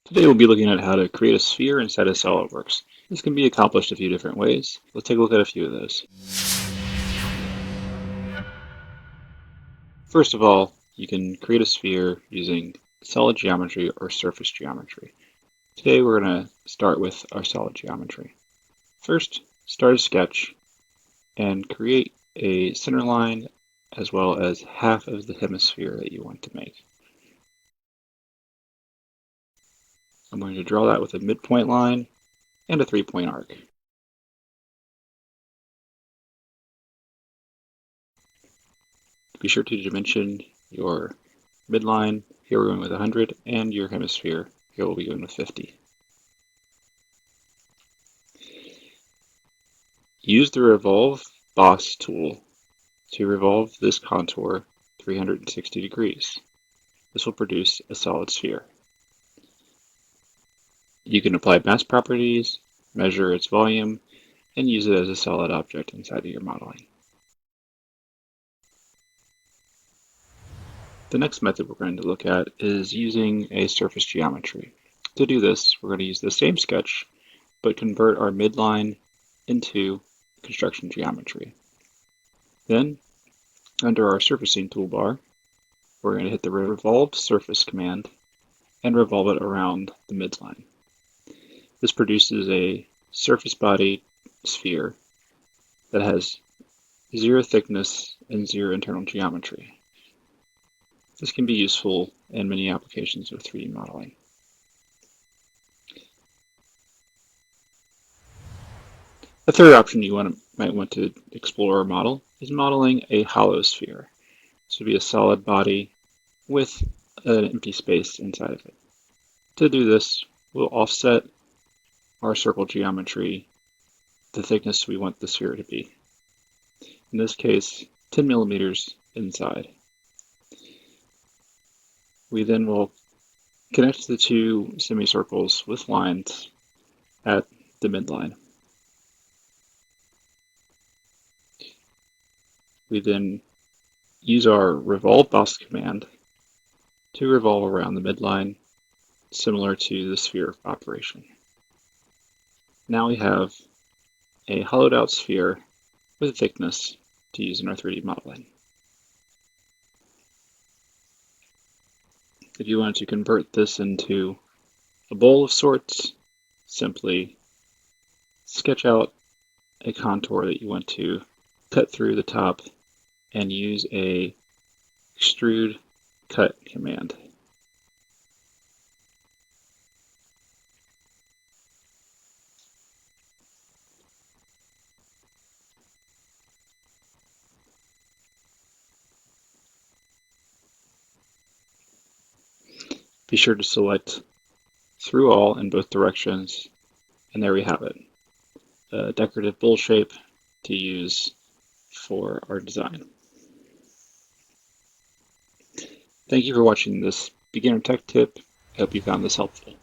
Today we'll be looking at how to create a sphere inside of SOLIDWORKS. This can be accomplished a few different ways. Let's take a look at a few of those. First of all, you can create a sphere using solid geometry or surface geometry. Today we're going to start with our solid geometry. First, start a sketch and create a center line as well as half of the hemisphere that you want to make. I'm going to draw that with a midpoint line and a 3-point arc. Be sure to dimension your midline. Here we're going with 100, and your hemisphere. Here we'll be going with 50. Use the Revolve Boss tool to revolve this contour 360 degrees. This will produce a solid sphere. You can apply mass properties, measure its volume, and use it as a solid object inside of your modeling. The next method we're going to look at is using a surface geometry. To do this, we're going to use the same sketch, but convert our midline into construction geometry. Then, under our surfacing toolbar, we're going to hit the Revolve Surface command and revolve it around the midline. This produces a surface body sphere that has 0 thickness and 0 internal geometry. This can be useful in many applications of 3D modeling. A third option you might want to explore or model is modeling a hollow sphere. This would be a solid body with an empty space inside of it. To do this, we'll offset our circle geometry the thickness we want the sphere to be. In this case, 10 millimeters inside. We then will connect the two semicircles with lines at the midline. We then use our Revolve Boss command to revolve around the midline, similar to the sphere operation. Now we have a hollowed out sphere with a thickness to use in our 3D modeling. If you wanted to convert this into a bowl of sorts, simply sketch out a contour that you want to cut through the top and use a extrude cut command. Be sure to select through all in both directions, and there we have it, a decorative bowl shape to use for our design. Thank you for watching this beginner tech tip. I hope you found this helpful.